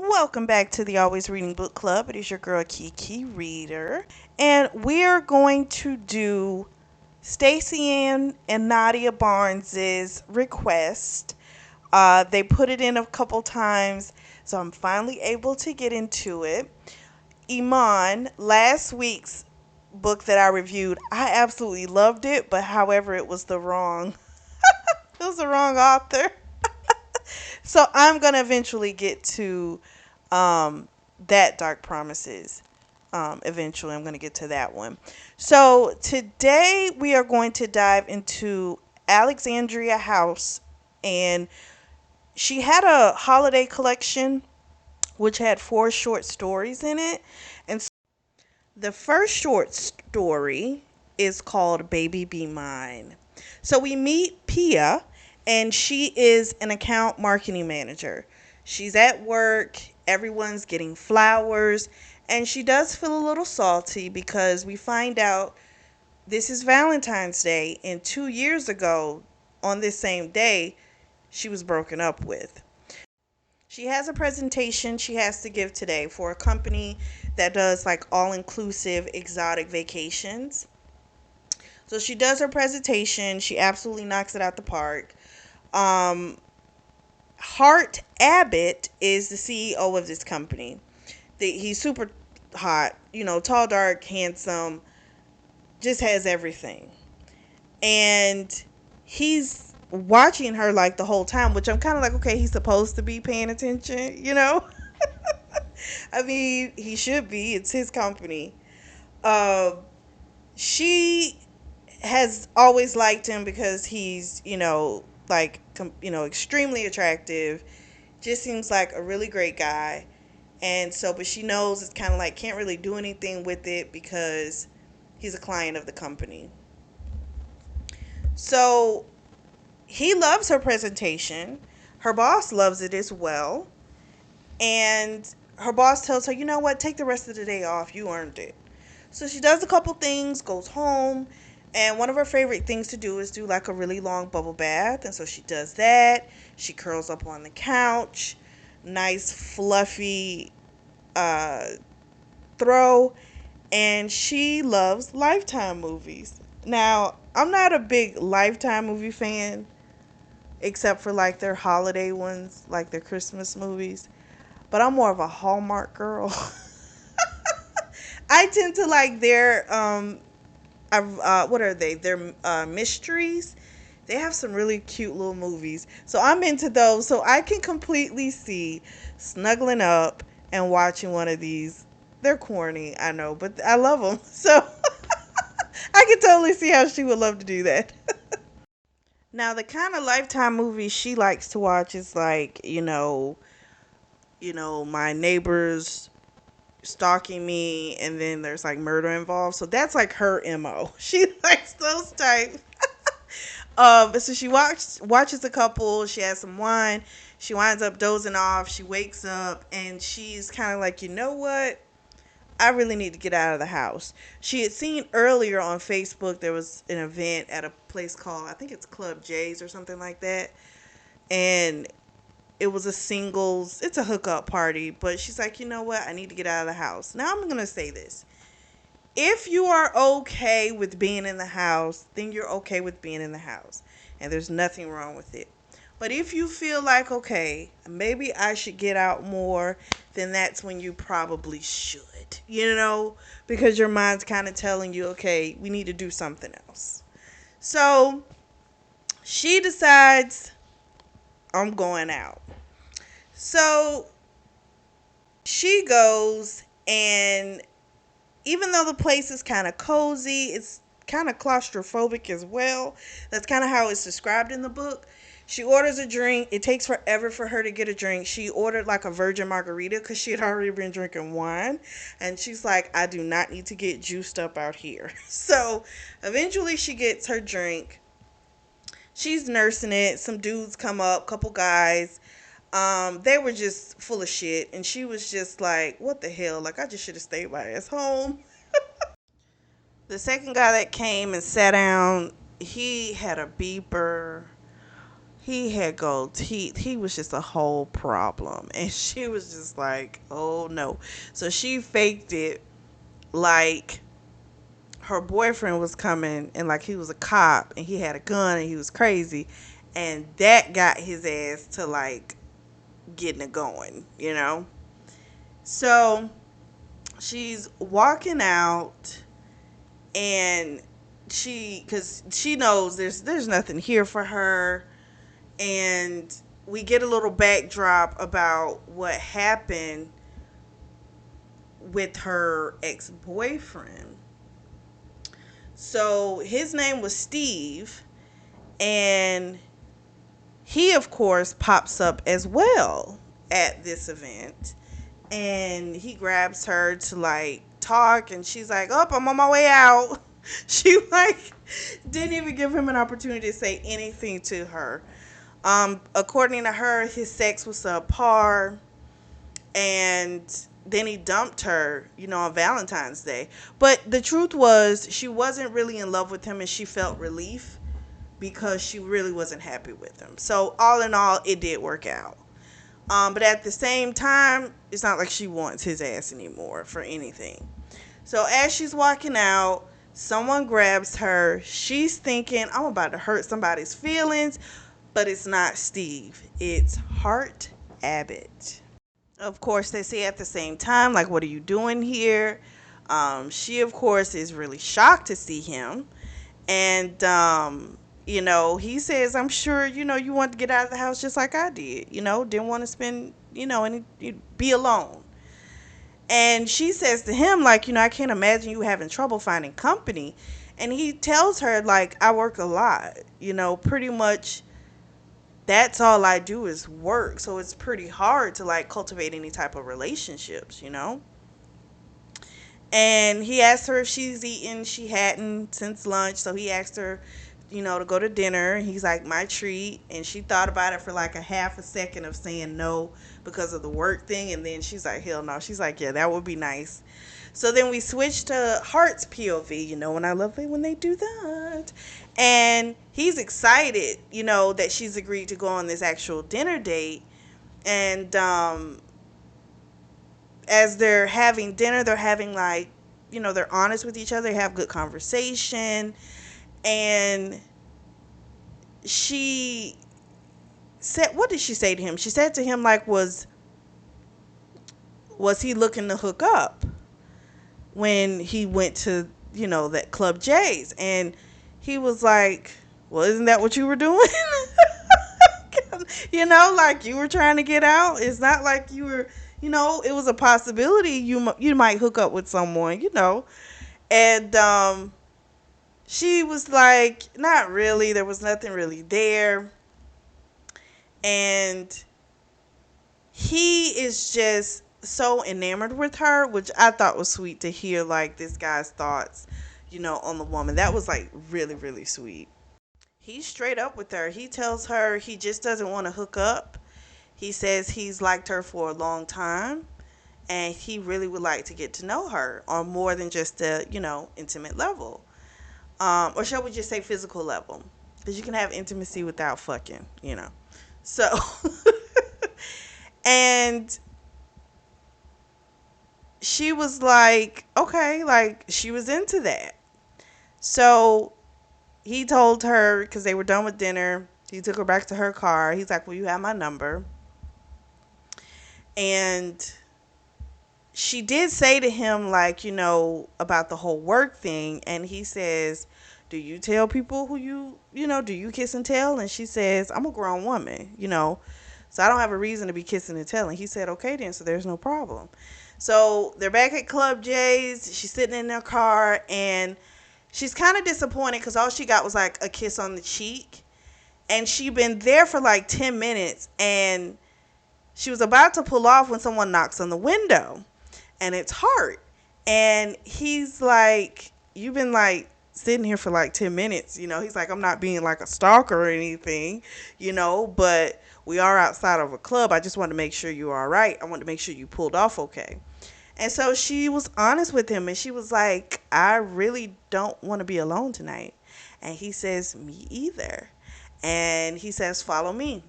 Welcome back to the Always Reading Book Club. It is your girl Kiki Reader, and we're going to do Stacey Ann and Nadia Barnes's request. They put it in a couple times, so I'm finally able to get into it. Iman, last week's book that I reviewed, I absolutely loved it, but however, it was the wrong author. So I'm gonna eventually get to that Dark Promises. Eventually, I'm gonna get to that one. So today we are going to dive into Alexandria House, and she had a holiday collection which had four short stories in it. And the first short story is called Baby Be Mine. So we meet Pia, and she is an account marketing manager. She's at work, everyone's getting flowers, and she does feel a little salty because we find out this is Valentine's Day, and 2 years ago, on this same day, she was broken up with. She has a presentation she has to give today for a company that does like all inclusive exotic vacations. So she does her presentation. She absolutely knocks it out the park. Um, Hart Abbott is the CEO of this company. He's super hot, tall, dark, handsome, just has everything. And he's watching her like the whole time, which I'm kind of like, okay, he's supposed to be paying attention. I mean, he should be. It's his company. Um, she has always liked him because he's, extremely attractive. Just seems like a really great guy. And so, but she knows it's kind of like can't really do anything with it because he's a client of the company. So he loves her presentation. Her boss loves it as well. And her boss tells her, you know what, take the rest of the day off. You earned it. So she does a couple things, goes home, and one of her favorite things to do is do like a really long bubble bath. And so she does that. She curls up on the couch, nice fluffy uh, throw, and she loves Lifetime movies. Now, I'm not a big Lifetime movie fan, except for like their holiday ones, like their Christmas movies. But I'm more of a Hallmark girl. I tend to like their what are they? Their mysteries. They have some really cute little movies. So I'm into those. So I can completely see snuggling up and watching one of these. They're corny, I know, but I love them. So I can totally see how she would love to do that. Now, the kind of Lifetime movies she likes to watch is like, my neighbors stalking me, and then there's like murder involved. So that's like her MO. She likes those type. So she watches a couple. She has some wine. She winds up dozing off. She wakes up and she's kind of like, you know what? I really need to get out of the house. She had seen earlier on Facebook there was an event at a place called, I think it's Club J's or something like that. And it was it's a hookup party. But she's like, you know what? I need to get out of the house. Now I'm going to say this. If you are okay with being in the house, then you're okay with being in the house. And there's nothing wrong with it. But if you feel like, okay, maybe I should get out more, then that's when you probably should, because your mind's kind of telling you, okay, we need to do something else. So she decides, I'm going out. So she goes, and even though the place is kind of cozy, it's kind of claustrophobic as well. That's kind of how it's described in the book. She orders a drink. It takes forever for her to get a drink. She ordered like a virgin margarita because she had already been drinking wine. And she's like, I do not need to get juiced up out here. So eventually she gets her drink. She's nursing it. Some dudes come up, couple guys. They were just full of shit. And she was just like, what the hell? Like, I just should have stayed my ass home. The second guy that came and sat down, he had a beeper. He had gold teeth. He was just a whole problem. And she was just like, oh no. So she faked it like her boyfriend was coming and like he was a cop and he had a gun and he was crazy. And that got his ass to like getting it going, you know? So she's walking out and because she knows there's nothing here for her, and we get a little backdrop about what happened with her ex-boyfriend. So his name was Steve, and he of course pops up as well at this event, and he grabs her to like talk, and she's like, oh, I'm on my way out. She like didn't even give him an opportunity to say anything to her. According to her, his sex was subpar, and then he dumped her, on Valentine's Day. But the truth was, she wasn't really in love with him, and she felt relief because she really wasn't happy with him. So all in all, it did work out. But at the same time, it's not like she wants his ass anymore for anything. So as she's walking out, someone grabs her. She's thinking, I'm about to hurt somebody's feelings, but it's not Steve. It's Hart Abbott. Of course, they say at the same time, like, what are you doing here? She, of course, is really shocked to see him. And, he says, I'm sure, you want to get out of the house just like I did. Didn't want to spend, be alone. And she says to him, like, I can't imagine you having trouble finding company. And he tells her, like, I work a lot, pretty much that's all I do is work. So it's pretty hard to like cultivate any type of relationships. And he asked her if she's eaten. She hadn't since lunch. So he asked her, to go to dinner. He's like, my treat. And she thought about it for like a half a second of saying no because of the work thing. And then she's like, hell no. She's like, yeah, that would be nice. So then we switched to Hart's POV, and I love it when they do that. And he's excited, that she's agreed to go on this actual dinner date. And as they're having dinner, they're having like, they're honest with each other, they have good conversation. And she said, what did she say to him? She said to him, like, was he looking to hook up when he went to, that Club J's? And he was like, well, isn't that what you were doing? Like you were trying to get out. It's not like you were, it was a possibility you might hook up with someone, And she was like, not really. There was nothing really there. And he is just so enamored with her, which I thought was sweet to hear, like, this guy's thoughts, on the woman. That was, like, really, really sweet. He's straight up with her. He tells her he just doesn't want to hook up. He says he's liked her for a long time, and he really would like to get to know her on more than just a, intimate level. Or shall we just say physical level? Because you can have intimacy without fucking, So, and she was like, okay, like she was into that. So he told her, because they were done with dinner, he took her back to her car. He's like, well, you have my number. And she did say to him, like, about the whole work thing. And he says, do you tell people who do you kiss and tell? And she says, I'm a grown woman, so I don't have a reason to be kissing and telling. He said, okay then, so there's no problem. So they're back at Club J's. She's sitting in their car, and she's kind of disappointed because all she got was like a kiss on the cheek. And she'd been there for like 10 minutes, and she was about to pull off when someone knocks on the window. And it's Hart. And he's like, you've been like sitting here for like 10 minutes. He's like, I'm not being like a stalker or anything, but we are outside of a club. I just want to make sure you're all right. I want to make sure you pulled off okay. And so she was honest with him, and she was like, I really don't want to be alone tonight. And he says, me either. And he says, "Follow me."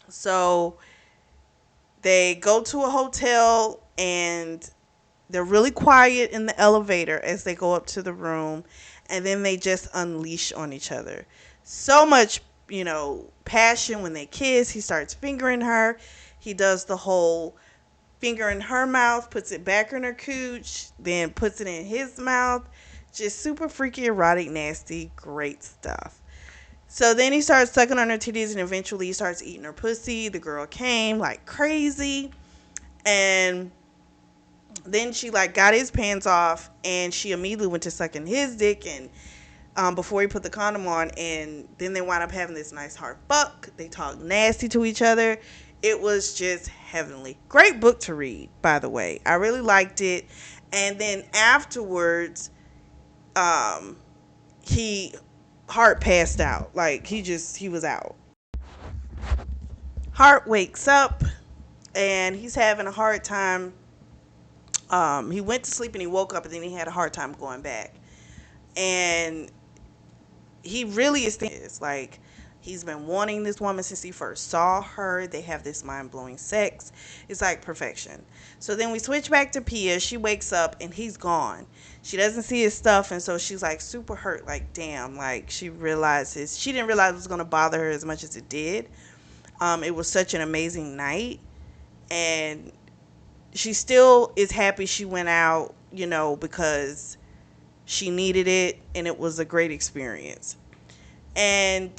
So they go to a hotel and they're really quiet in the elevator as they go up to the room, and then they just unleash on each other. So much, passion when they kiss. He starts fingering her. He does the whole finger in her mouth, puts it back in her cooch, then puts it in his mouth. Just super freaky, erotic, nasty, great stuff. So then he starts sucking on her titties and eventually he starts eating her pussy. The girl came like crazy. And then she like got his pants off and she immediately went to sucking his dick and before he put the condom on, and then they wound up having this nice hard fuck. They talked nasty to each other. It was just heavenly. Great book to read, by the way. I really liked it. And then afterwards, um, he Hart passed out. Like he was out. Hart wakes up and he's having a hard time. He went to sleep and he woke up and then he had a hard time going back. And he really is like he's been wanting this woman since he first saw her. They have this mind-blowing sex. It's like perfection. So then we switch back to Pia. She wakes up and he's gone. She doesn't see his stuff, and so she's like super hurt, like damn. Like she didn't realize it was going to bother her as much as it did. It was such an amazing night, and she still is happy she went out, because she needed it and it was a great experience. And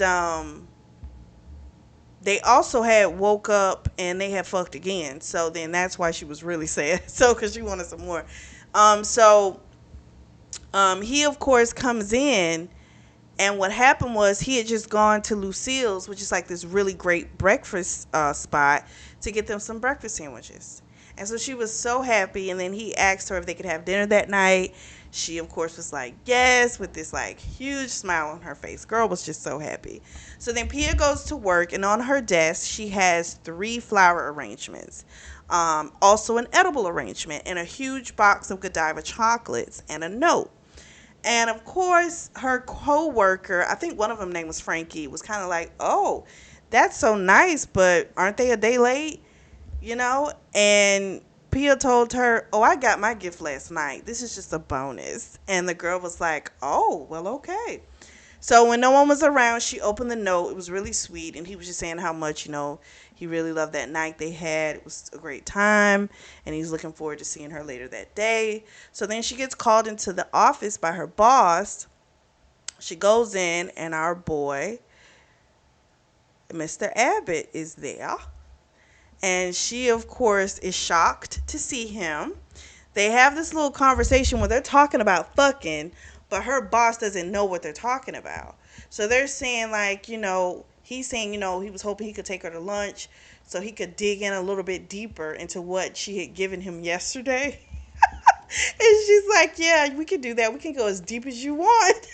they also had woke up and they had fucked again. So then that's why she was really sad. So because she wanted some more. He of course comes in, and what happened was he had just gone to Lucille's, which is like this really great breakfast spot, to get them some breakfast sandwiches. And so she was so happy. And then he asked her if they could have dinner that night. She, of course, was like, yes, with this like huge smile on her face. Girl was just so happy. So then Pia goes to work, and on her desk, she has 3 flower arrangements. Also an edible arrangement, and a huge box of Godiva chocolates, and a note. And of course, her co-worker, I think one of them name was Frankie, was kind of like, "Oh, that's so nice, but aren't they a day late?" And Pia told her, "Oh, I got my gift last night. This is just a bonus." And the girl was like, "Oh, well, okay." So when no one was around, she opened the note. It was really sweet, and he was just saying how much, he really loved that night they had. It was a great time, and he's looking forward to seeing her later that day. So then she gets called into the office by her boss. She goes in, and our boy, Mr. Abbott, is there. And she, of course, is shocked to see him. They have this little conversation where they're talking about fucking, but her boss doesn't know what they're talking about. So they're saying, like, he's saying, he was hoping he could take her to lunch so he could dig in a little bit deeper into what she had given him yesterday. And she's like, yeah, we can do that. We can go as deep as you want.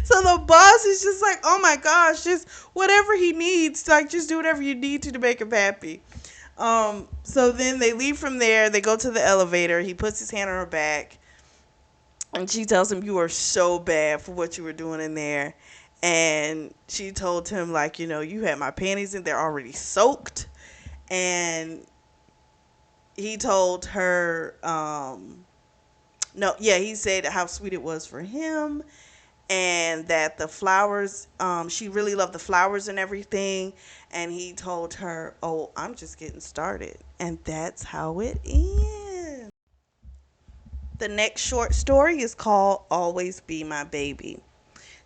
So the boss is just like, oh my gosh, just whatever he needs, like just do whatever you need to make him happy. So then they leave from there. They go to the elevator. He puts his hand on her back, and she tells him, "You are so bad for what you were doing in there." And she told him, like, you had my panties in there already soaked. And he told her, no, yeah, he said how sweet it was for him, and that the flowers, she really loved the flowers and everything. And he told her, "Oh, I'm just getting started." And that's how it ends. The next short story is called Always Be My Baby.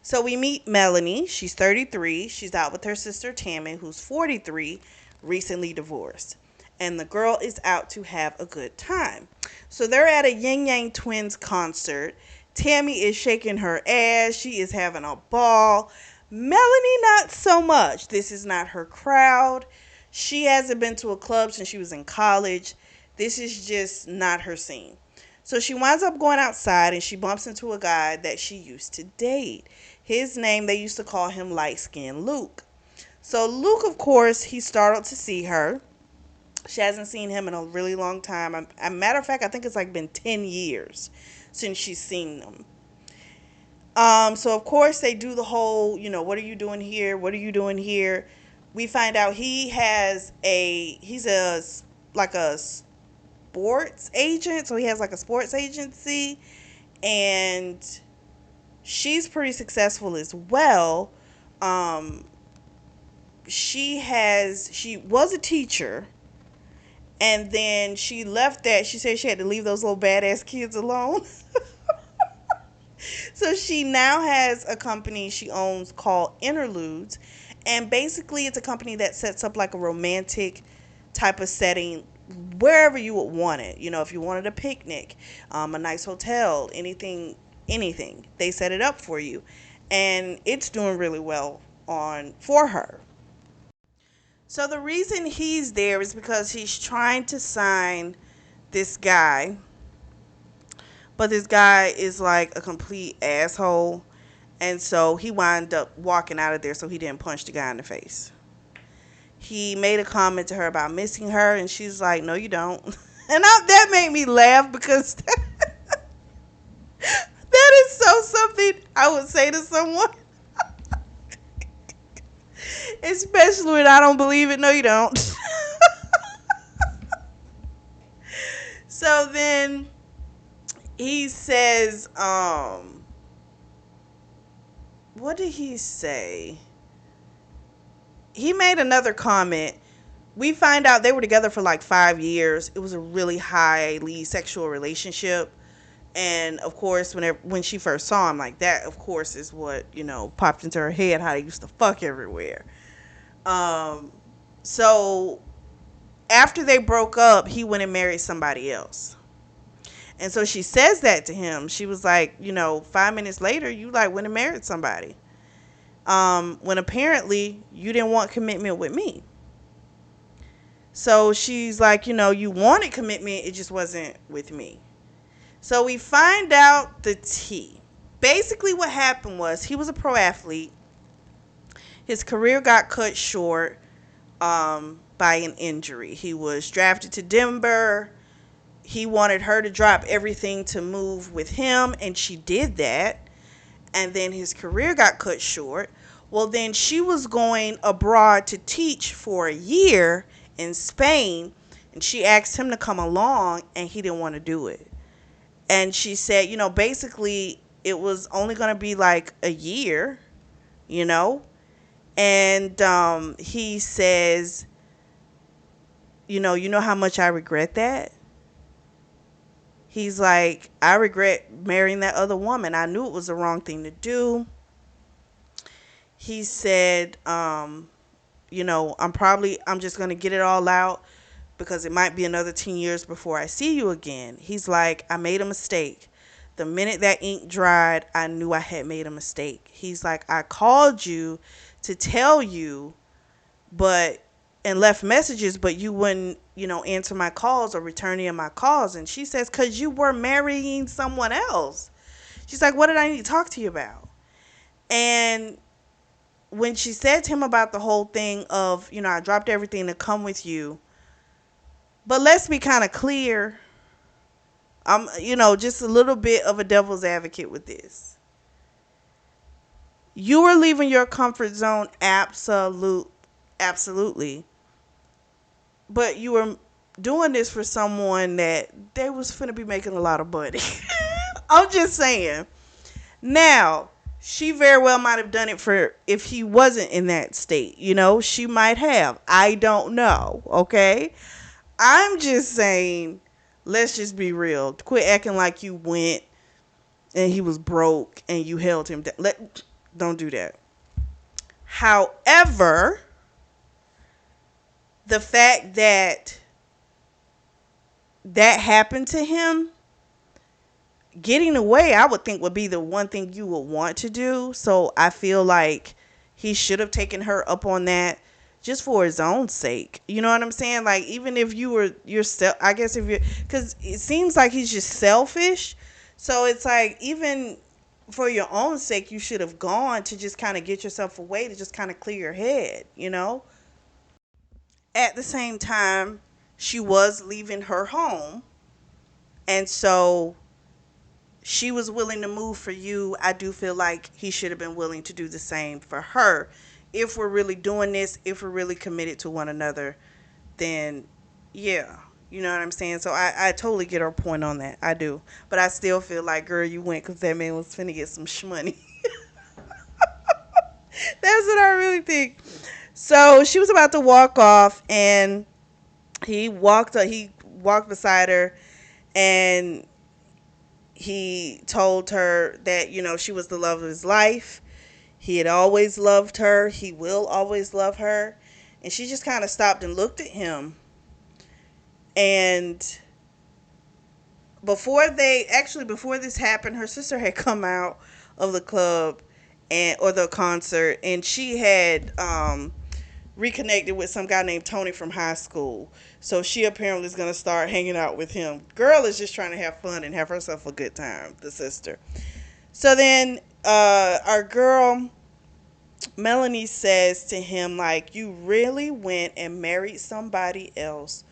So we meet Melanie. She's 33. She's out with her sister Tammy, who's 43, recently divorced. And the girl is out to have a good time. So they're at a Yin Yang Twins concert. Tammy is shaking her ass. She is having a ball. Melanie, not so much. This is not her crowd. She hasn't been to a club since she was in college. This is just not her scene. So she winds up going outside and she bumps into a guy that she used to date. His name, they used to call him Light Skin Luke. So Luke, of course, he's startled to see her. She hasn't seen him in a really long time. A matter of fact, I think it's like been 10 years since she's seen him. So of course they do the whole, what are you doing here? What are you doing here? We find out he's like a sports agent, so he has like a sports agency, and she's pretty successful as well. Um, she was a teacher, and then she left that. She said she had to leave those little badass kids alone. So she now has a company she owns called Interludes. And basically, it's a company that sets up like a romantic type of setting wherever you would want it. If you wanted a picnic, a nice hotel, anything, they set it up for you. And it's doing really well for her. So the reason he's there is because he's trying to sign this guy, but this guy is like a complete asshole. And so he wound up walking out of there so he didn't punch the guy in the face. He made a comment to her about missing her, and she's like, no, you don't. That made me laugh because that is so something I would say to someone, especially when I don't believe it. No, you don't. So then he says, what did he say? He made another comment. We find out they were together for like 5 years. It was a really highly sexual relationship. And of course, when she first saw him, like that, of course, is what, popped into her head, how they used to fuck everywhere. So after they broke up, he went and married somebody else. And so she says that to him. She was like, 5 minutes later, you like went and married somebody. When apparently you didn't want commitment with me. So she's like, you wanted commitment, it just wasn't with me. So we find out the tea. Basically, what happened was he was a pro athlete. His career got cut short by an injury. He was drafted to Denver. He wanted her to drop everything to move with him, and she did that. And then his career got cut short. Well, then she was going abroad to teach for a year in Spain, and she asked him to come along, and he didn't want to do it. And she said, basically it was only going to be like a year, you know. And he says, you know how much I regret that? He's like, I regret marrying that other woman. I knew it was the wrong thing to do. He said, I'm just going to get it all out because it might be another 10 years before I see you again. He's like, I made a mistake. The minute that ink dried, I knew I had made a mistake. He's like, I called you to tell you, and left messages, but you wouldn't, answer my calls or return any of my calls. And she says, because you were marrying someone else. She's like, what did I need to talk to you about? And when she said to him about the whole thing of, I dropped everything to come with you. But let's be kind of clear. I'm, just a little bit of a devil's advocate with this. You were leaving your comfort zone, absolutely. But you were doing this for someone that they was finna be making a lot of money. I'm just saying. Now, she very well might have done it for if he wasn't in that state. She might have. I don't know. Okay? I'm just saying, let's just be real. Quit acting like you went and he was broke and you held him down. Don't do that. However, the fact that happened to him, getting away, I would think would be the one thing you would want to do. So I feel like he should have taken her up on that just for his own sake. You know what I'm saying? Like, even if you were yourself, I guess if you're, because it seems like he's just selfish. So it's like, even for your own sake, you should have gone to just kind of get yourself away to just kind of clear your head, At the same time, she was leaving her home. And so she was willing to move for you. I do feel like he should have been willing to do the same for her. If we're really doing this, if we're really committed to one another, then yeah. You know what I'm saying? So I totally get her point on that. I do. But I still feel like, girl, you went because that man was finna get some shmoney. That's what I really think. So she was about to walk off, and he walked beside her, and he told her that, she was the love of his life. He had always loved her. He will always love her. And she just kind of stopped and looked at him. And before this happened, her sister had come out of the club or the concert, and she had reconnected with some guy named Tony from high school. So she apparently is going to start hanging out with him. Girl is just trying to have fun and have herself a good time, the sister. So then our girl Melanie says to him, like, you really went and married somebody else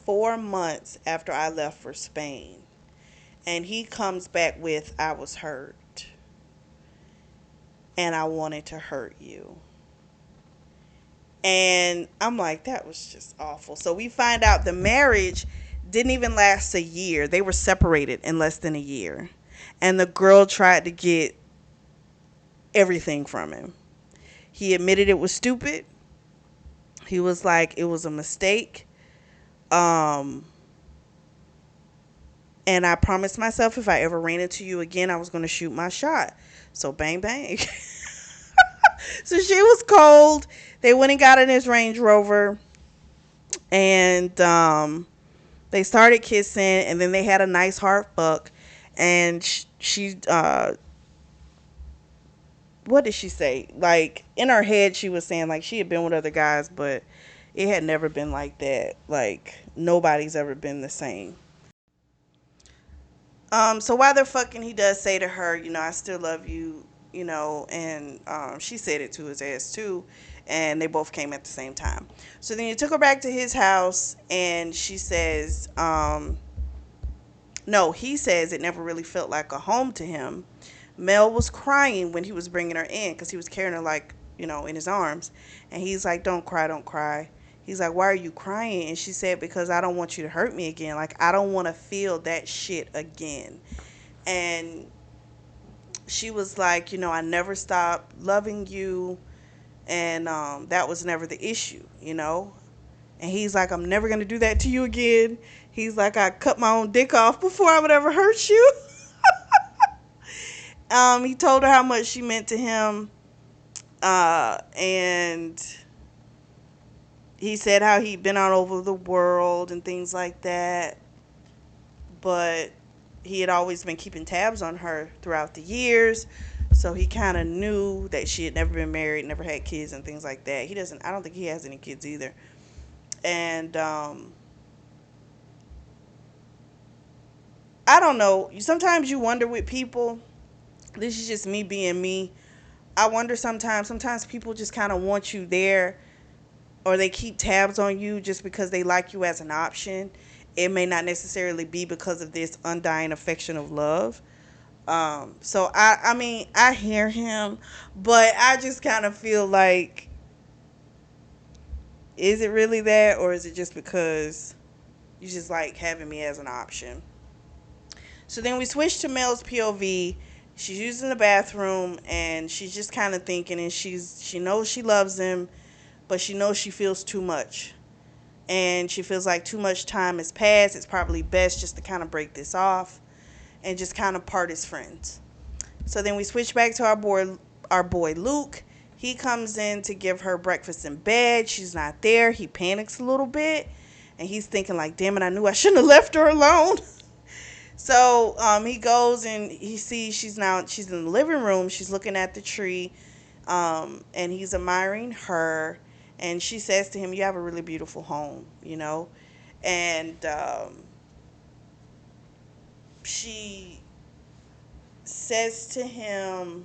4 months after I left for Spain. And he comes back with, I was hurt. And I wanted to hurt you. And I'm like, that was just awful. So we find out the marriage didn't even last a year. They were separated in less than a year. And the girl tried to get everything from him. He admitted it was stupid. He was like, it was a mistake. And I promised myself if I ever ran into you again, I was going to shoot my shot. So bang, bang. So she was cold. They went and got in his Range Rover. And they started kissing. And then they had a nice hard fuck. And she what did she say? Like, in her head, she was saying, like, she had been with other guys, but it had never been like that. Like, nobody's ever been the same. So while they're fucking, he does say to her, I still love you, and she said it to his ass too, and they both came at the same time. So then he took her back to his house, and she says, no, he says it never really felt like a home to him. Mel was crying when he was bringing her in because he was carrying her, like, in his arms. And he's like, don't cry, don't cry. He's like, why are you crying? And she said, because I don't want you to hurt me again. Like, I don't want to feel that shit again. And she was like, I never stopped loving you. And that was never the issue. And he's like, I'm never going to do that to you again. He's like, I cut my own dick off before I would ever hurt you. He told her how much she meant to him. And he said how he'd been all over the world and things like that. But he had always been keeping tabs on her throughout the years. So he kind of knew that she had never been married, never had kids and things like that. I don't think he has any kids either. And I don't know. Sometimes you wonder with people, this is just me being me. I wonder sometimes people just kind of want you there, or they keep tabs on you just because they like you as an option. It may not necessarily be because of this undying affection of love. So I mean, I hear him, but I just kind of feel like, is it really that, or is it just because you just like having me as an option? So then we switch to Mel's POV. She's using the bathroom, and she's just kind of thinking, and she knows she loves him, but she knows she feels too much. And she feels like too much time has passed. It's probably best just to kind of break this off and just kind of part as friends. So then we switch back to our boy Luke. He comes in to give her breakfast in bed. She's not there. He panics a little bit, and he's thinking like, damn it, I knew I shouldn't have left her alone. So he goes and he sees she's in the living room. She's looking at the tree, and he's admiring her. And she says to him, you have a really beautiful home, And she says to him,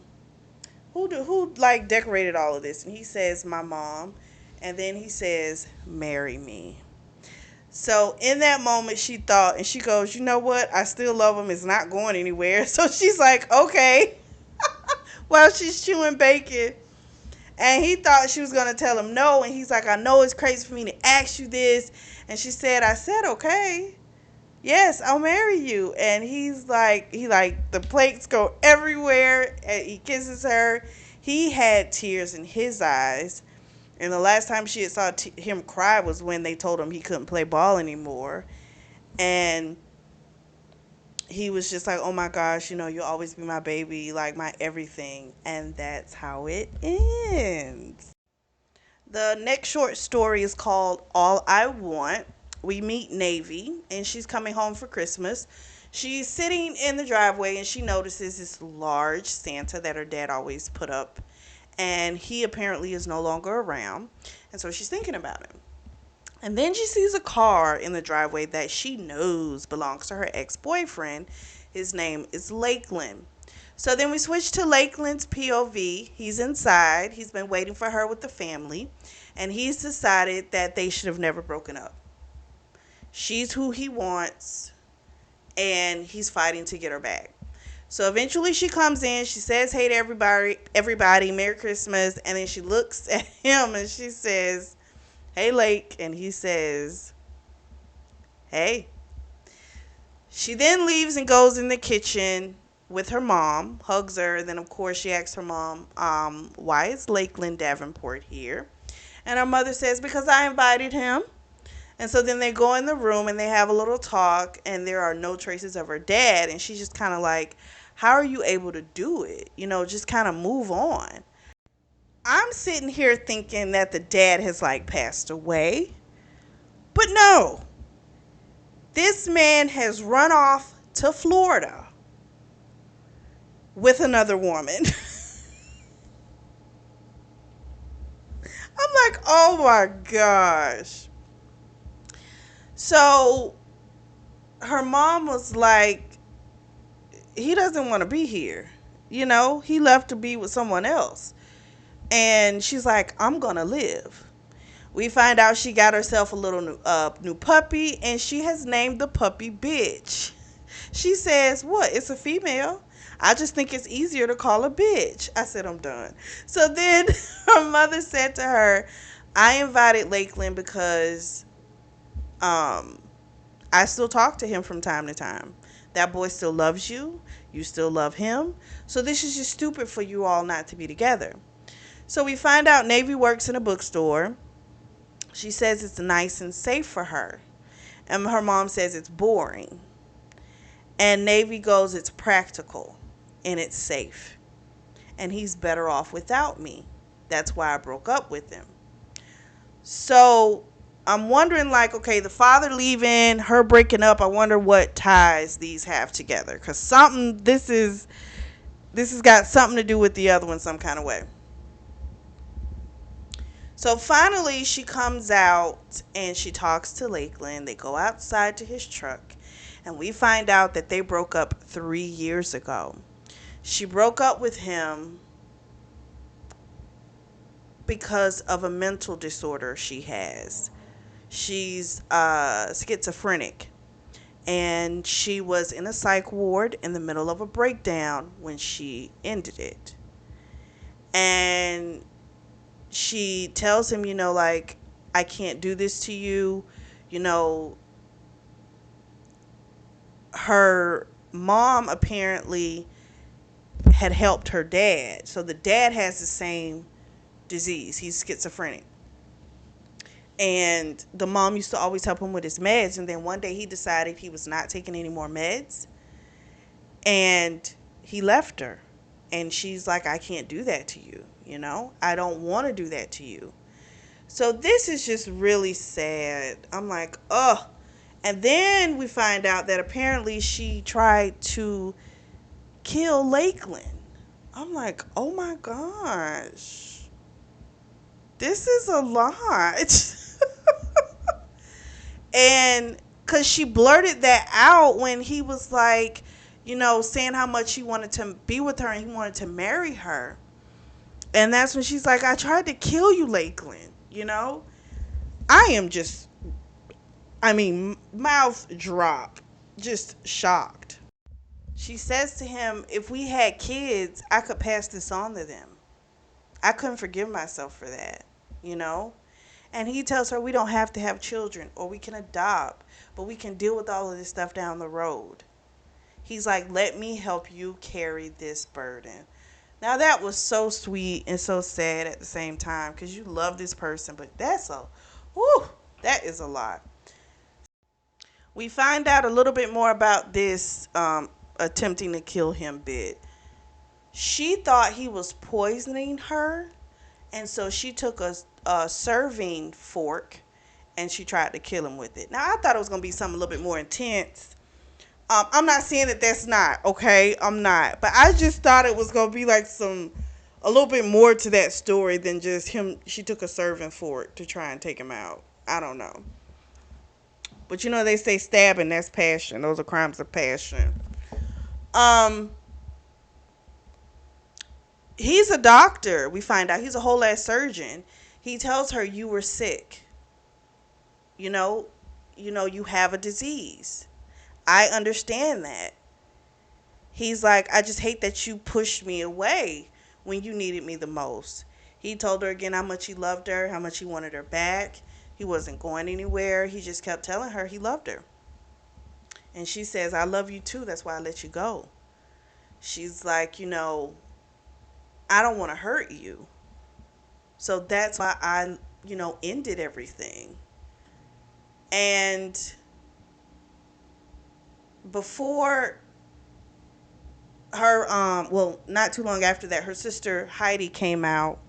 who like decorated all of this? And he says, my mom. And then he says, marry me. So in that moment, she thought, and she goes, you know what? I still love him. It's not going anywhere. So she's like, okay, while she's chewing bacon. And he thought she was going to tell him no. And he's like, I know it's crazy for me to ask you this. And she said, I said, okay. Yes, I'll marry you. And the plates go everywhere. And he kisses her. He had tears in his eyes. And the last time she had saw him cry was when they told him he couldn't play ball anymore. And he was just like, oh my gosh, you'll always be my baby, like my everything. And that's how it ends. The next short story is called All I Want. We meet Navy, and she's coming home for Christmas. She's sitting in the driveway, and she notices this large Santa that her dad always put up. And he apparently is no longer around. And so she's thinking about him. And then she sees a car in the driveway that she knows belongs to her ex-boyfriend. His name is Lakeland. So then we switch to Lakeland's POV. He's inside. He's been waiting for her with the family. And he's decided that they should have never broken up. She's who he wants. And he's fighting to get her back. So eventually she comes in. She says, hey to everybody, Merry Christmas. And then she looks at him and she says, hey, Lake. And he says, hey. She then leaves and goes in the kitchen with her mom, hugs her. And then, of course, she asks her mom, why is Lakeland Davenport here? And her mother says, because I invited him. And so then they go in the room and they have a little talk. And there are no traces of her dad. And she's just kind of like, how are you able to do it? Just kind of move on. I'm sitting here thinking that the dad has passed away. But no. This man has run off to Florida with another woman. I'm like, oh my gosh. So her mom was like, he doesn't want to be here. He left to be with someone else. And she's like, I'm going to live. We find out she got herself a little new puppy, and she has named the puppy Bitch. She says, what? It's a female? I just think it's easier to call her Bitch. I said, I'm done. So then her mother said to her, I invited Lakeland because I still talk to him from time to time. That boy still loves you. You still love him. So this is just stupid for you all not to be together. So we find out Navy works in a bookstore. She says it's nice and safe for her. And her mom says it's boring. And Navy goes, it's practical and it's safe. And he's better off without me. That's why I broke up with him. So I'm wondering, okay, the father leaving, her breaking up, I wonder what ties these have together. Because this has got something to do with the other one some kind of way. So finally, she comes out and she talks to Lakeland. They go outside to his truck, and we find out that they broke up 3 years ago. She broke up with him because of a mental disorder she has. She's schizophrenic, and she was in a psych ward in the middle of a breakdown when she ended it. And she tells him, I can't do this to you. Her mom apparently had helped her dad. So the dad has the same disease. He's schizophrenic. And the mom used to always help him with his meds. And then one day he decided he was not taking any more meds. And he left her. And she's like, I can't do that to you. I don't want to do that to you. So this is just really sad. I'm like, ugh. And then we find out that apparently she tried to kill Lakeland. I'm like, oh my gosh. This is a lot. And because she blurted that out when he was like, saying how much he wanted to be with her and he wanted to marry her. And that's when she's like, I tried to kill you, Lakeland. I am just I mean, mouth drop, just shocked. She says to him, if we had kids, I could pass this on to them. I couldn't forgive myself for that, you know? And he tells her we don't have to have children or we can adopt, but we can deal with all of this stuff down the road. He's like, let me help you carry this burden. Now that was so sweet and so sad at the same time because you love this person, but whew, that is a lot. We find out a little bit more about this attempting to kill him bit. She thought he was poisoning her, and so she took a serving fork and she tried to kill him with it. Now, I thought it was going to be something a little bit more intense. I'm not saying that that's not, okay? I'm not. But I just thought it was going to be like a little bit more to that story than just him. She took a serving fork to try and take him out. I don't know. But you know, they say stabbing, that's passion. Those are crimes of passion. Um, he's a doctor. We find out he's a whole ass surgeon. He tells her you were sick. You know, you have a disease. I understand that. He's like, I just hate that you pushed me away when you needed me the most. He told her again how much he loved her, how much he wanted her back. He wasn't going anywhere. He just kept telling her he loved her. And she says, I love you too. That's why I let you go. She's like, I don't want to hurt you. So that's why I, ended everything. And before her, well, not too long after that, her sister Heidi came out.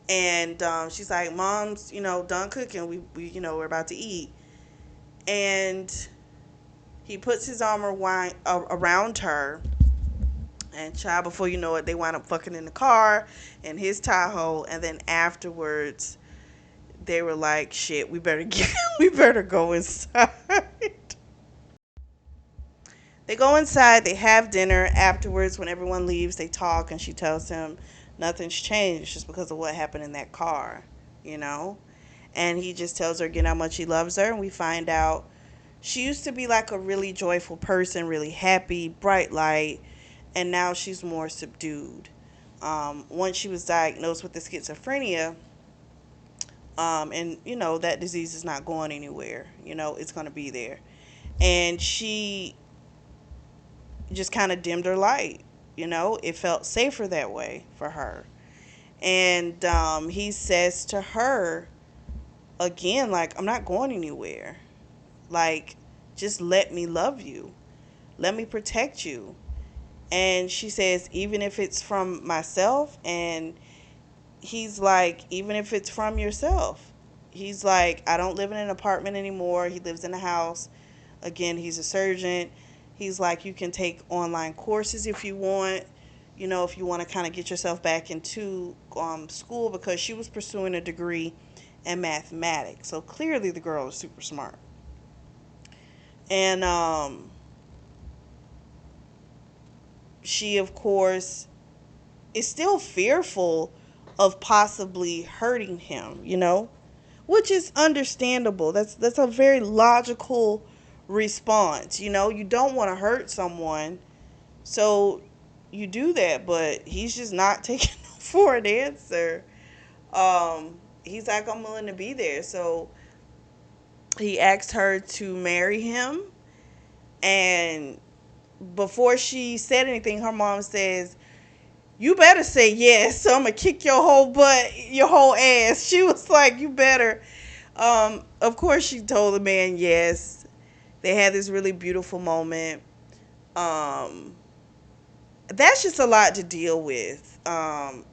And she's like, Mom's, done cooking. We're about to eat. And he puts his arm around her. And child, before you know it, they wind up fucking in the car in his Tahoe. And then afterwards, they were like, "Shit, we better go inside." They go inside. They have dinner. Afterwards, when everyone leaves, they talk, and she tells him nothing's changed just because of what happened in that car, you know. And he just tells her again how much he loves her. And we find out she used to be like a really joyful person, really happy, bright light, and now she's more subdued. Once she was diagnosed with the schizophrenia, and that disease is not going anywhere. It's going to be there, and she just kind of dimmed her light. It felt safer that way for her, and he says to her again, like, I'm not going anywhere. Like, just let me love you, let me protect you. And she says, even if it's from myself. And he's like, even if it's from yourself. He's like, I don't live in an apartment anymore. He lives in a house. Again, he's a surgeon. He's like, you can take online courses if you want, if you want to kind of get yourself back into school, because she was pursuing a degree in mathematics. So clearly the girl is super smart. And she, of course, is still fearful of possibly hurting him, which is understandable. That's a very logical response. You don't want to hurt someone, so you do that, but he's just not taking no for an answer. He's like, I'm willing to be there. So he asked her to marry him, and before she said anything, her mom says, you better say yes, so I'm gonna kick your whole butt, your whole ass. She was like, you better. Of course she told the man yes. They had this really beautiful moment. That's just a lot to deal with. I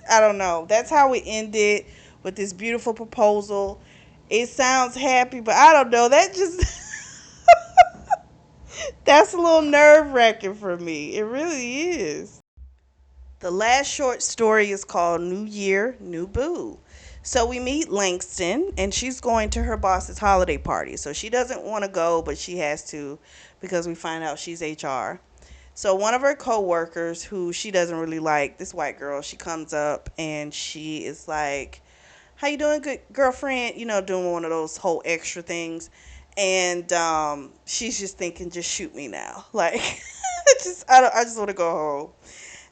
don't know. That's how it ended, with this beautiful proposal. It sounds happy, but I don't know. That just that's a little nerve wracking for me. It really is. The last short story is called New Year, New Boo. So we meet Langston, and she's going to her boss's holiday party. So she doesn't want to go, but she has to, because we find out she's HR. So one of her coworkers, who she doesn't really like, this white girl, she comes up and she is like, how you doing, good girlfriend? Doing one of those whole extra things. And she's just thinking, just shoot me now. Like, I just want to go home.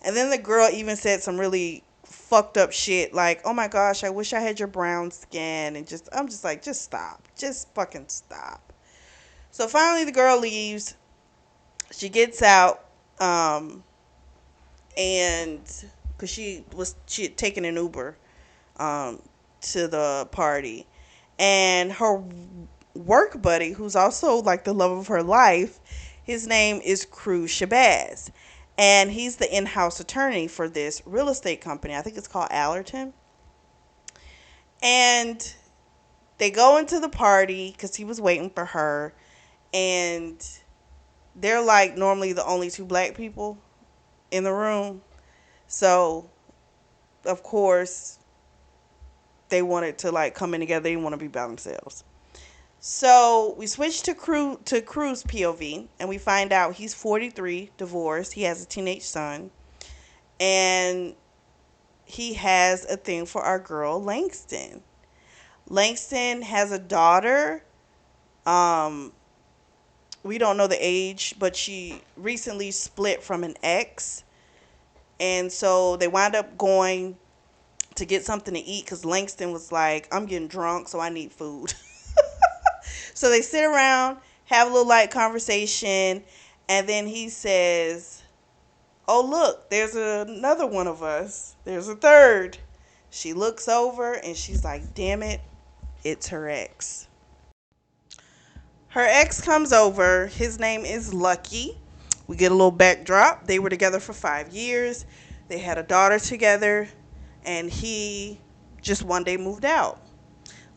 And then the girl even said some really fucked up shit like, "Oh my gosh, I wish I had your brown skin." And I'm just like, just stop. Just fucking stop. So finally the girl leaves. She gets out, and because she had taken an Uber um, to the party, and her work buddy, who's also like the love of her life, his name is Cruz Shabazz, and he's the in-house attorney for this real estate company. I think it's called Allerton. And they go into the party because he was waiting for her, and they're like normally the only two black people in the room. So of course they wanted to like come in together. They didn't want to be by themselves. So we switch to Cruz POV, and we find out he's 43, divorced. He has a teenage son, and he has a thing for our girl Langston. Langston has a daughter. Um, we don't know the age, but she recently split from an ex, and so they wind up going to get something to eat because Langston was like, "I'm getting drunk, so I need food." So they sit around, have a little light conversation, and then he says, "Oh, look, there's another one of us. There's a third." She looks over and she's like, "Damn it, it's her ex." Her ex comes over. His name is Lucky. We get a little backdrop. They were together for 5 years. They had a daughter together, and he just one day moved out.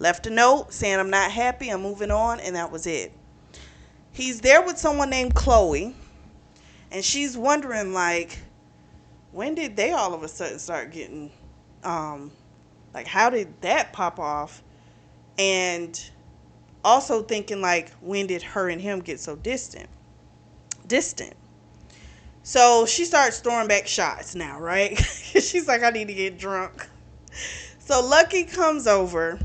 Left a note saying, "I'm not happy, I'm moving on," and that was it. He's there with someone named Chloe, and she's wondering, like, when did they all of a sudden start getting, um, like, how did that pop off? And also thinking, like, when did her and him get so distant? Distant. So she starts throwing back shots now, right? She's like, I need to get drunk. So Lucky comes over,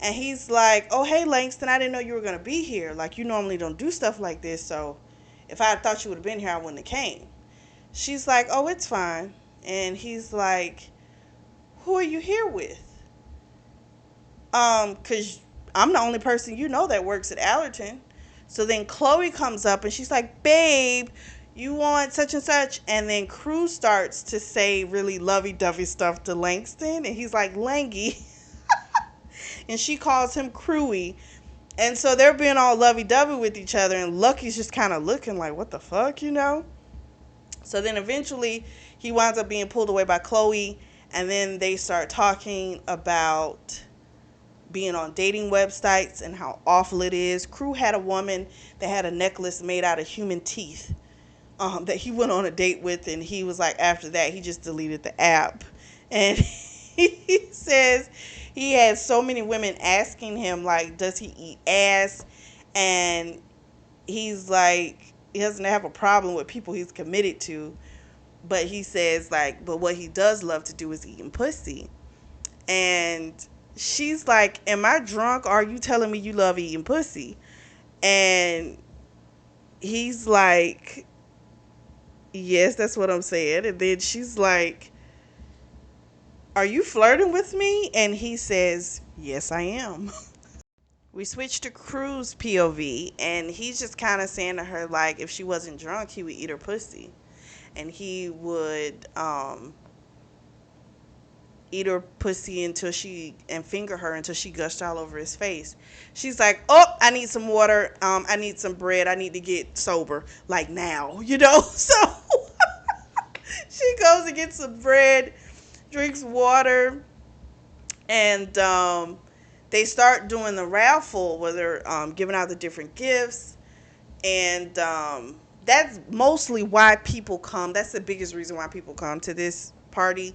and he's like, "Oh, hey, Langston, I didn't know you were going to be here. Like, you normally don't do stuff like this, so if I had thought you would have been here, I wouldn't have came." She's like, "Oh, it's fine." And he's like, "Who are you here with?" Because I'm the only person that works at Allerton. So then Chloe comes up, and she's like, "Babe, you want such and such?" And then Cruz starts to say really lovey-dovey stuff to Langston, and he's like, "Langy." And she calls him Crewy. And so they're being all lovey-dovey with each other, and Lucky's just kind of looking like, what the fuck? So then eventually he winds up being pulled away by Chloe, and then they start talking about being on dating websites and how awful it is. Crew had a woman that had a necklace made out of human teeth, that he went on a date with, and he was like, after that, he just deleted the app. And he says he had so many women asking him, like, does he eat ass? And he's like, he doesn't have a problem with people he's committed to, but he says, like, but what he does love to do is eating pussy. And she's like, "Am I drunk? Or are you telling me you love eating pussy?" And he's like, "Yes, that's what I'm saying." And then she's like, "Are you flirting with me?" And he says, "Yes, I am." We switch to Cruz POV, and he's just kind of saying to her, like, if she wasn't drunk, he would eat her pussy. And he would eat her pussy and finger her until she gushed all over his face. She's like, "Oh, I need some water. I need some bread. I need to get sober, like now. So she goes and gets some bread, drinks water, and they start doing the raffle where they're giving out the different gifts. And that's mostly why people come. That's the biggest reason why people come to this party.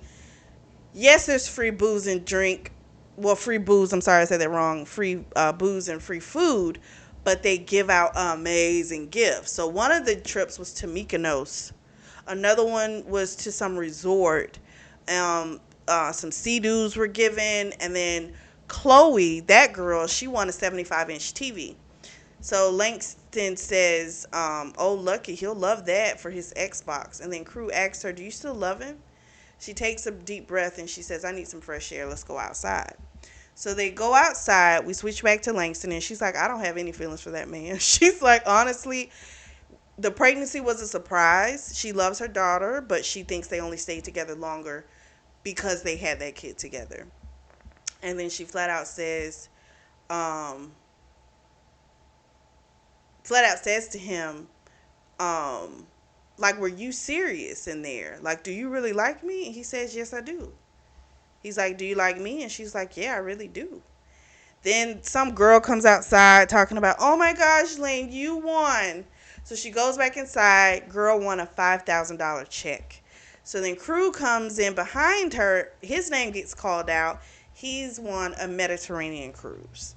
Yes, there's free booze and drink. Well, free booze. I'm sorry, I said that wrong. Free booze and free food. But they give out amazing gifts. So one of the trips was to Mykonos. Another one was to some resort. some sea-doos were given, and then Chloe, that girl, she won a 75-inch TV. So Langston says, "Oh, lucky, he'll love that for his Xbox." And then Crew asks her, "Do you still love him?" She takes a deep breath and she says, "I need some fresh air. Let's go outside." So they go outside. We switch back to Langston, and she's like, "I don't have any feelings for that man." She's like, "Honestly, the pregnancy was a surprise. She loves her daughter, but she thinks they only stayed together longer because they had that kid together." And then she um, flat out says to him, um, like, "Were you serious in there? Like, do you really like me?" And he says, "Yes, I do." He's like, "Do you like me?" And she's like, "Yeah, I really do." Then some girl comes outside talking about, "Oh my gosh, Lane, you won." So she goes back inside. Girl won a $5,000 check. So then Crew comes in behind her. His name gets called out. He's won a Mediterranean cruise.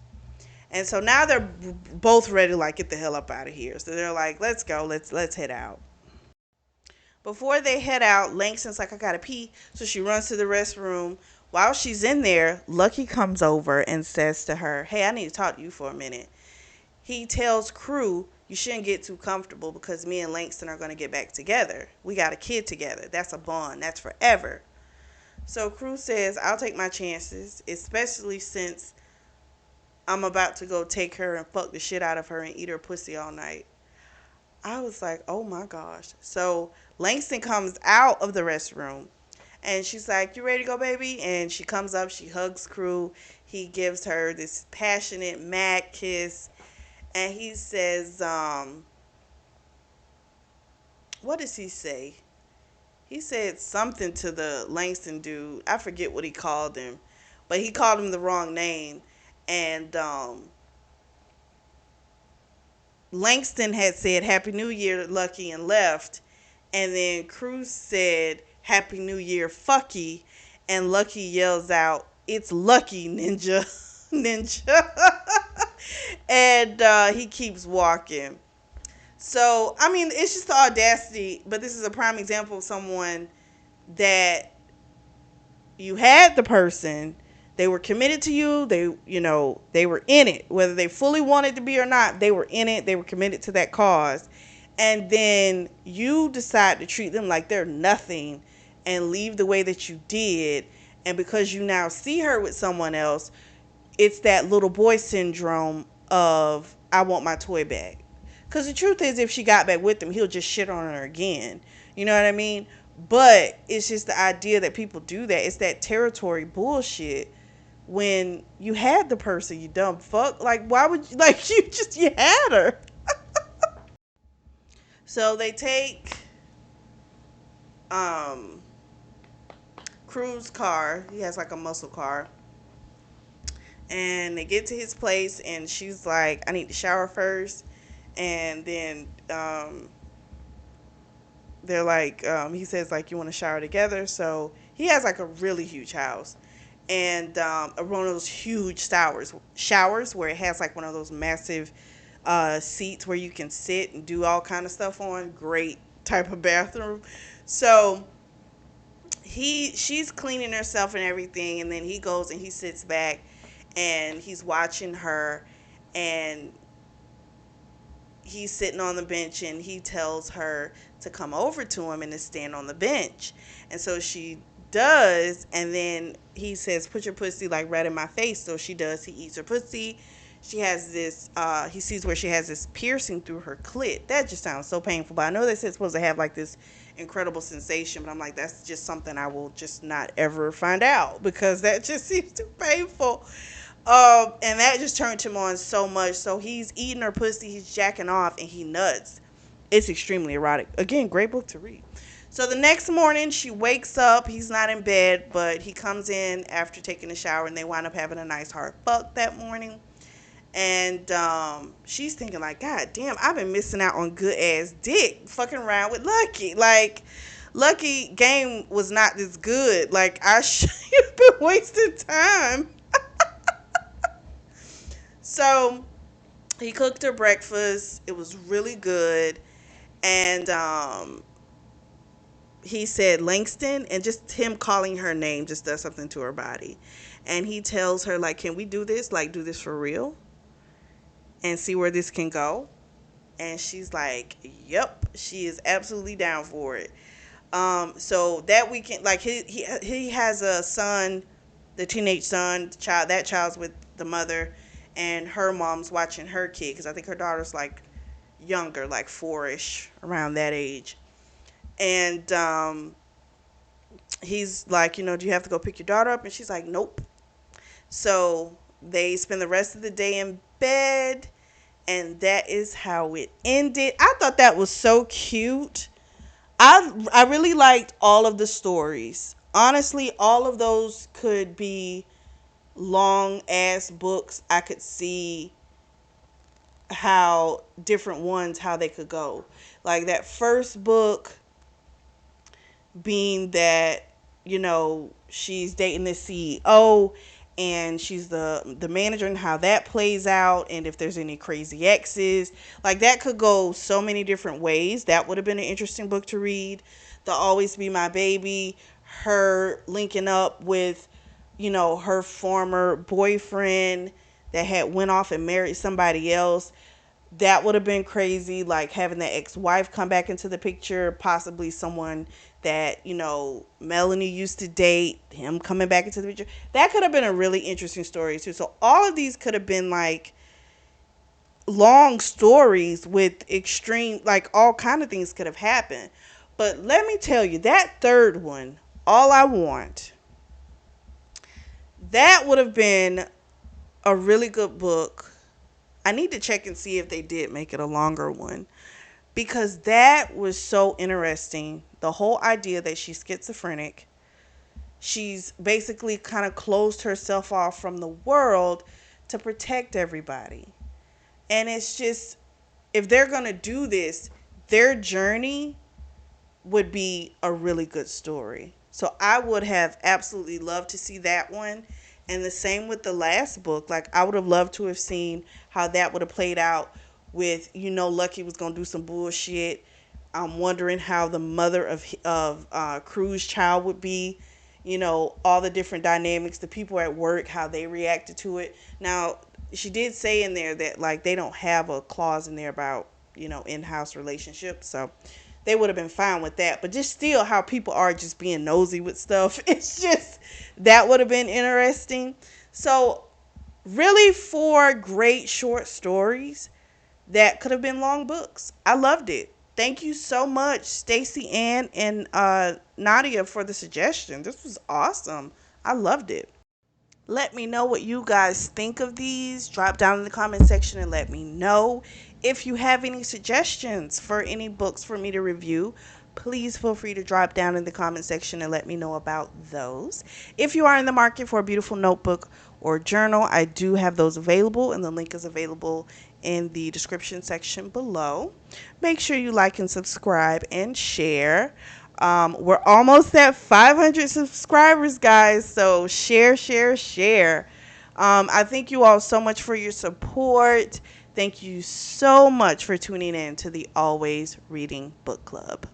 And so now they're both ready to like get the hell up out of here. So they're like, "Let's go. Let's head out." Before they head out, Langston's like, "I gotta pee." So she runs to the restroom. While she's in there, Lucky comes over and says to her, "Hey, I need to talk to you for a minute." He tells Crew, "You shouldn't get too comfortable because me and Langston are going to get back together. We got a kid together. That's a bond. That's forever." So Crew says, "I'll take my chances, especially since I'm about to go take her and fuck the shit out of her and eat her pussy all night." I was like, "Oh my gosh." So Langston comes out of the restroom and she's like, "You ready to go, baby?" And she comes up, she hugs Crew. He gives her this passionate, mad kiss. And he says, what does he say? He said something to the Langston dude. I forget what he called him, but he called him the wrong name. And Langston had said Happy New Year, Lucky, and left. And then Cruz said Happy New Year, fucky. And Lucky yells out, "It's Lucky, ninja." Ninja. And he keeps walking. So, I mean, it's just the audacity, but this is a prime example of someone that you had the person, they were committed to you, they were in it, whether they fully wanted to be or not, they were in it, they were committed to that cause. And then you decide to treat them like they're nothing and leave the way that you did. And because you now see her with someone else, it's that little boy syndrome of, "I want my toy back." Because the truth is, if she got back with him, he'll just shit on her again. You know what I mean? But it's just the idea that people do that. It's that territory bullshit. When you had the person, you dumb fuck. Like, why would you, like, you had her. So they take um Crew's car. He has like a muscle car. And they get to his place, and she's like, "I need to shower first." And then they're like, he says like, "You want to shower together?" So he has like a really huge house, and one of those huge showers where it has like one of those massive seats where you can sit and do all kind of stuff on. Great type of bathroom. So she's cleaning herself and everything, and then he goes and he sits back and he's watching her, and he's sitting on the bench, and he tells her to come over to him and to stand on the bench. And so she does, and then he says, "Put your pussy like right in my face." So she does. He eats her pussy. She has this, he sees where she has this piercing through her clit. That just sounds so painful. But I know they said it's supposed to have like this incredible sensation, but I'm like, that's just something I will just not ever find out because that just seems too painful. And that just turned him on so much. So he's eating her pussy, he's jacking off, and he nuts. It's extremely erotic. Again, great book to read. So the next morning, she wakes up. He's not in bed, but he comes in after taking a shower, and they wind up having a nice hard fuck that morning. And she's thinking like, "God damn, I've been missing out on good ass dick fucking around with Lucky. Like, Lucky game was not this good. Like, you've been wasting time." So he cooked her breakfast. It was really good. And he said Langston, and just him calling her name just does something to her body. And he tells her, like, can we do this? Like, do this for real and see where this can go? And she's like, yep, she is absolutely down for it. So that weekend, like, he has a son, the teenage son, the child. That child's with the mother, and her mom's watching her kid because I think her daughter's like younger, like four-ish, around that age. And he's like, do you have to go pick your daughter up? And she's like, nope. So they spend the rest of the day in bed, and that is how it ended. I thought that was so cute. I really liked all of the stories. Honestly, all of those could be long ass books. I could see how different ones, how they could go. Like that first book being that, she's dating the CEO, and she's the manager, and how that plays out, and if there's any crazy exes. Like that could go so many different ways. That would have been an interesting book to read. The Always Be My Baby, her linking up with, her former boyfriend that had went off and married somebody else. That would have been crazy, like having the ex-wife come back into the picture, possibly someone that, Melanie used to date, him coming back into the picture. That could have been a really interesting story too. So all of these could have been like long stories with extreme, like all kind of things could have happened. But let me tell you, that third one, All I Want, that would have been a really good book. I need to check and see if they did make it a longer one, because that was so interesting. The whole idea that she's schizophrenic, she's basically kind of closed herself off from the world to protect everybody. And it's just, if they're going to do this, their journey would be a really good story. So I would have absolutely loved to see that one. And the same with the last book. Like, I would have loved to have seen how that would have played out with, Lucky was going to do some bullshit. I'm wondering how the mother of Cruz's child would be. All the different dynamics, the people at work, how they reacted to it. Now, she did say in there that, like, they don't have a clause in there about, in-house relationships. So they would have been fine with that. But just still how people are just being nosy with stuff. It's just, that would have been interesting. So really 4 great short stories that could have been long books. I loved it. Thank you so much, Stacey Ann and Nadia, for the suggestion. This was awesome. I loved it. Let me know what you guys think of these. Drop down in the comment section and let me know. If you have any suggestions for any books for me to review, please feel free to drop down in the comment section and let me know about those. If you are in the market for a beautiful notebook or journal, I do have those available, and the link is available in the description section below. Make sure you like and subscribe and share. We're almost at 500 subscribers, guys. So share, share, share. I thank you all so much for your support. Thank you so much for tuning in to the Always Reading Book Club.